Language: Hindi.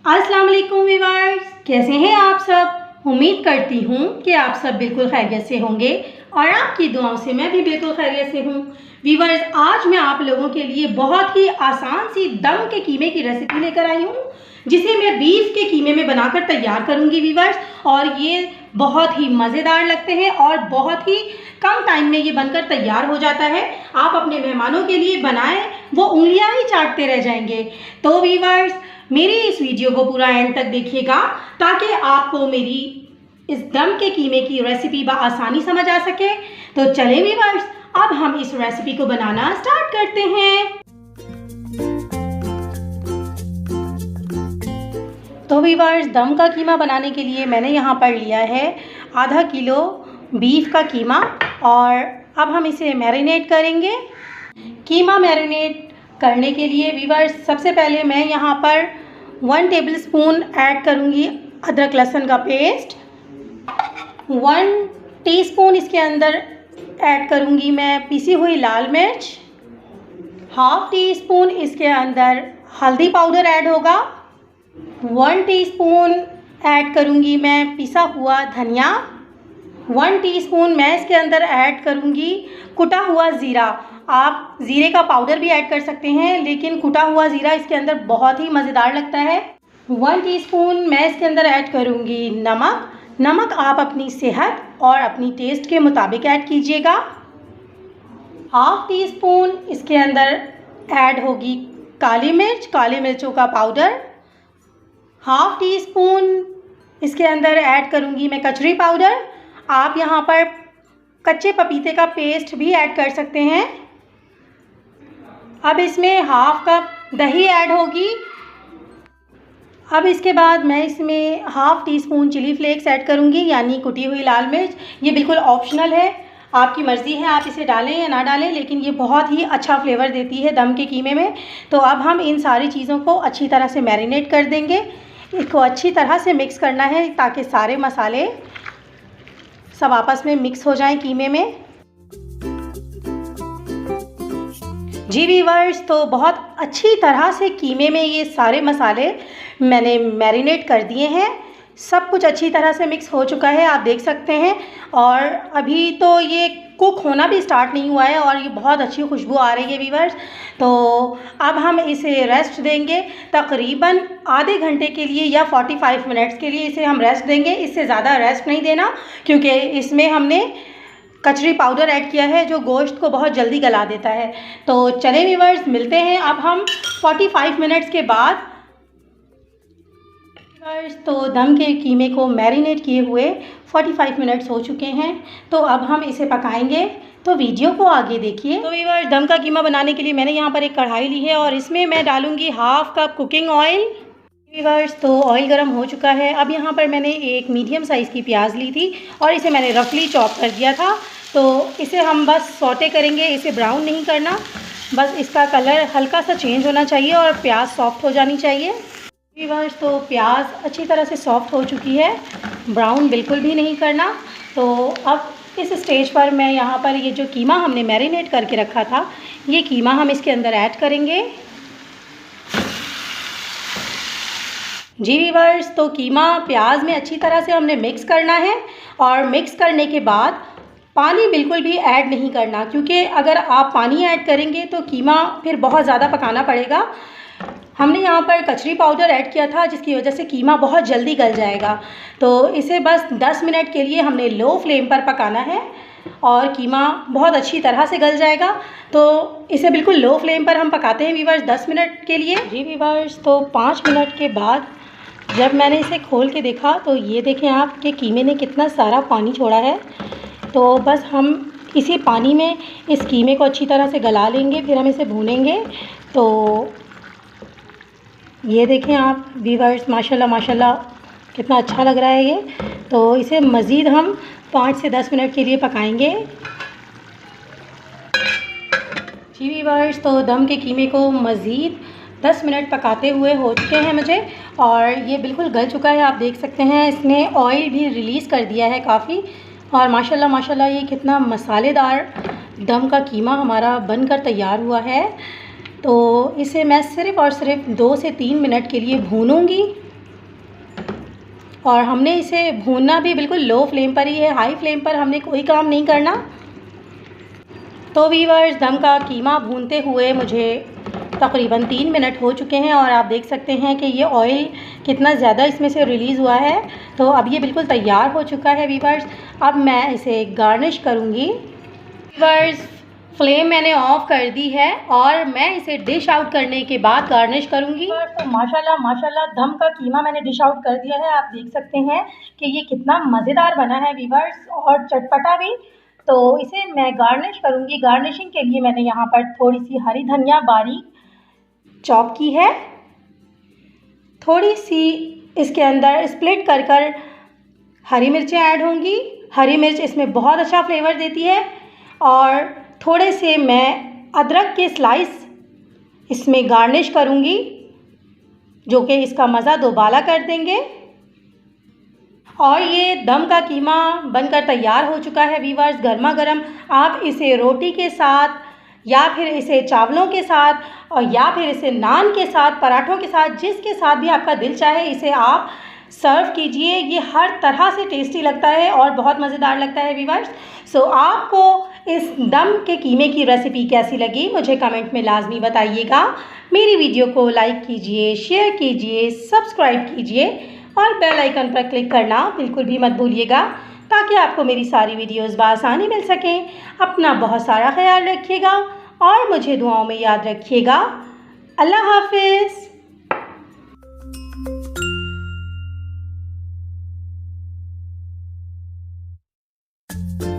अस्सलाम वालेकुम व्यूअर्स, कैसे हैं आप सब। उम्मीद करती हूँ कि आप सब बिल्कुल खैरियत से होंगे और आपकी दुआओं से मैं भी बिल्कुल खैरियत से हूँ। व्यूअर्स, आज मैं आप लोगों के लिए बहुत ही आसान सी दम के कीमे की रेसिपी लेकर आई हूँ, जिसे मैं बीफ के कीमे में बनाकर तैयार करूँगी व्यूअर्स। और ये बहुत ही मज़ेदार लगते हैं और बहुत ही कम टाइम में ये बनकर तैयार हो जाता है। आप अपने मेहमानों के लिए बनाएं, वो उंगलियां ही चाटते रह जाएंगे। तो व्यूअर्स, मेरी इस वीडियो को पूरा एंड तक देखिएगा ताकि आपको मेरी इस दम के कीमे की रेसिपी बआसानी समझ आ सके। तो चलें व्यूअर्स, अब हम इस रेसिपी को बनाना स्टार्ट करते हैं। तो व्यूअर्स, दम का कीमा बनाने के लिए मैंने यहाँ पर लिया है आधा किलो बीफ का कीमा और अब हम इसे मैरिनेट करेंगे। कीमा मैरिनेट करने के लिए व्यूअर्स, सबसे पहले मैं यहाँ पर 1 टेबलस्पून ऐड करूँगी अदरक लहसुन का पेस्ट। 1 टीस्पून इसके अंदर ऐड करूँगी मैं पिसी हुई लाल मिर्च। हाफ टी स्पून इसके अंदर हल्दी पाउडर ऐड होगा। 1 टीस्पून ऐड करूँगी मैं पिसा हुआ धनिया। 1 टीस्पून मैं इसके अंदर ऐड करूँगी कुटा हुआ ज़ीरा। आप ज़ीरे का पाउडर भी ऐड कर सकते हैं, लेकिन कुटा हुआ ज़ीरा इसके अंदर बहुत ही मज़ेदार लगता है। 1 टीस्पून मैं इसके अंदर ऐड करूँगी नमक। नमक आप अपनी सेहत और अपनी टेस्ट के मुताबिक ऐड कीजिएगा। हाफ टी स्पून इसके अंदर ऐड होगी काली मिर्च, काली मिर्चों का पाउडर। हाफ टी स्पून इसके अंदर ऐड करूँगी मैं कचरी पाउडर। आप यहाँ पर कच्चे पपीते का पेस्ट भी ऐड कर सकते हैं। अब इसमें हाफ कप दही ऐड होगी। अब इसके बाद मैं इसमें half teaspoon chilli flakes add करूँगी, यानी कुटी हुई लाल मिर्च। ये बिल्कुल ऑप्शनल है, आपकी मर्ज़ी है आप इसे डालें या ना डालें, लेकिन ये बहुत ही अच्छा फ्लेवर देती है दम के कीमे में। तो अब हम इन सारी चीज़ों को अच्छी तरह से मैरिनेट कर देंगे। इसको अच्छी तरह से मिक्स करना है ताकि सारे मसाले सब आपस में मिक्स हो जाएं कीमे में। जी व्यूअर्स, तो बहुत अच्छी तरह से कीमे में ये सारे मसाले मैंने मैरिनेट कर दिए हैं। सब कुछ अच्छी तरह से मिक्स हो चुका है, आप देख सकते हैं। और अभी तो ये कुक होना भी स्टार्ट नहीं हुआ है और ये बहुत अच्छी खुशबू आ रही है व्यूअर्स। तो अब हम इसे रेस्ट देंगे तकरीबन आधे घंटे के लिए या 45 मिनट्स के लिए इसे हम रेस्ट देंगे। इससे ज़्यादा रेस्ट नहीं देना, क्योंकि इसमें हमने कचरी पाउडर ऐड किया है जो गोश्त को बहुत जल्दी गला देता है। तो चलें व्यूअर्स, मिलते हैं अब हम 45 मिनट्स के बाद। तो दम के कीमे को मैरिनेट किए हुए 45 मिनट्स हो चुके हैं। तो अब हम इसे पकाएंगे, तो वीडियो को आगे देखिए। तो व्यूअर्स, दम का कीमा बनाने के लिए मैंने यहाँ पर एक कढ़ाई ली है और इसमें मैं डालूँगी half cup cooking oil. Viewers, तो ऑयल गर्म हो चुका है। अब यहाँ पर मैंने एक मीडियम साइज़ की प्याज ली थी और इसे मैंने रफली चॉप कर दिया था। तो इसे हम बस सौटे करेंगे, इसे ब्राउन नहीं करना, बस इसका कलर हल्का सा चेंज होना चाहिए और प्याज सॉफ्ट हो जानी चाहिए। व्यूअर्स, तो प्याज अच्छी तरह से सॉफ्ट हो चुकी है, ब्राउन बिल्कुल भी नहीं करना। तो अब इस स्टेज पर मैं यहाँ पर ये जो कीमा हमने मैरिनेट करके रखा था, ये कीमा हम इसके अंदर ऐड करेंगे। जी व्यूअर्स, तो कीमा प्याज में अच्छी तरह से हमने मिक्स करना है और मिक्स करने के बाद पानी बिल्कुल भी ऐड नहीं करना, क्योंकि अगर आप पानी ऐड करेंगे तो कीमा फिर बहुत ज़्यादा पकाना पड़ेगा। हमने यहाँ पर कचरी पाउडर ऐड किया था, जिसकी वजह से कीमा बहुत जल्दी गल जाएगा। तो इसे बस 10 मिनट के लिए हमने लो फ्लेम पर पकाना है और कीमा बहुत अच्छी तरह से गल जाएगा। तो इसे बिल्कुल लो फ्लेम पर हम पकाते हैं व्यूअर्स 10 मिनट के लिए। जी व्यूअर्स, तो 5 मिनट के बाद जब मैंने इसे खोल के देखा तो ये देखें आप कि कीमे ने कितना सारा पानी छोड़ा है। तो बस हम इसी पानी में इस कीमे को अच्छी तरह से गला लेंगे, फिर हम इसे भूनेंगे। तो ये देखें आप व्यूअर्स, माशाल्लाह माशाल्लाह कितना अच्छा लग रहा है ये। तो इसे मज़ीद हम 5 से 10 मिनट के लिए पकाएंगे। जी व्यूअर्स, तो दम के कीमे को मज़ीद 10 मिनट पकाते हुए हो चुके हैं मुझे और ये बिल्कुल गल चुका है, आप देख सकते हैं। इसने ऑयल भी रिलीज़ कर दिया है काफ़ी और माशाल्लाह माशाल्लाह ये कितना मसालेदार दम का कीमा हमारा बनकर तैयार हुआ है। तो इसे मैं सिर्फ़ और सिर्फ 2 से 3 मिनट के लिए भूनूंगी और हमने इसे भूनना भी बिल्कुल लो फ्लेम पर ही है, हाई फ्लेम पर हमने कोई काम नहीं करना। तो वीवर्स, दम का कीमा भूनते हुए मुझे तकरीबन 3 मिनट हो चुके हैं और आप देख सकते हैं कि ये ऑयल कितना ज़्यादा इसमें से रिलीज़ हुआ है। तो अब ये बिल्कुल तैयार हो चुका है वीवर्स। अब मैं इसे गार्निश करूँगी। वीवर्स, फ्लेम मैंने ऑफ़ कर दी है और मैं इसे डिश आउट करने के बाद गार्निश करूँगी। तो माशाल्लाह माशाल्लाह दम का कीमा मैंने डिश आउट कर दिया है। आप देख सकते हैं कि ये कितना मज़ेदार बना है वीवर्स और चटपटा भी। तो इसे मैं गार्निश करूँगी। गार्निशिंग के लिए मैंने यहाँ पर थोड़ी सी हरी धनिया बारीक चॉप की है, थोड़ी सी इसके अंदर स्प्लिट कर कर हरी मिर्चें ऐड होंगी। हरी मिर्च इसमें बहुत अच्छा फ्लेवर देती है। और थोड़े से मैं अदरक के स्लाइस इसमें गार्निश करूँगी, जो कि इसका मज़ा दोबाला कर देंगे। और ये दम का कीमा बनकर तैयार हो चुका है वीवर्स, गर्मा गर्म। आप इसे रोटी के साथ या फिर इसे चावलों के साथ और या फिर इसे नान के साथ, पराठों के साथ, जिसके साथ भी आपका दिल चाहे इसे आप सर्व कीजिए। ये हर तरह से टेस्टी लगता है और बहुत मज़ेदार लगता है वीवर्स। सो आपको इस दम के कीमे की रेसिपी कैसी लगी मुझे कमेंट में लाजमी बताइएगा। मेरी वीडियो को लाइक कीजिए, शेयर कीजिए, सब्सक्राइब कीजिए और बेल आइकन पर क्लिक करना बिल्कुल भी मत भूलिएगा, ताकि आपको मेरी सारी वीडियोस बआसानी मिल सकें। अपना बहुत सारा ख्याल रखिएगा और मुझे दुआओं में याद रखिएगा। अल्लाह हाफ़िज़।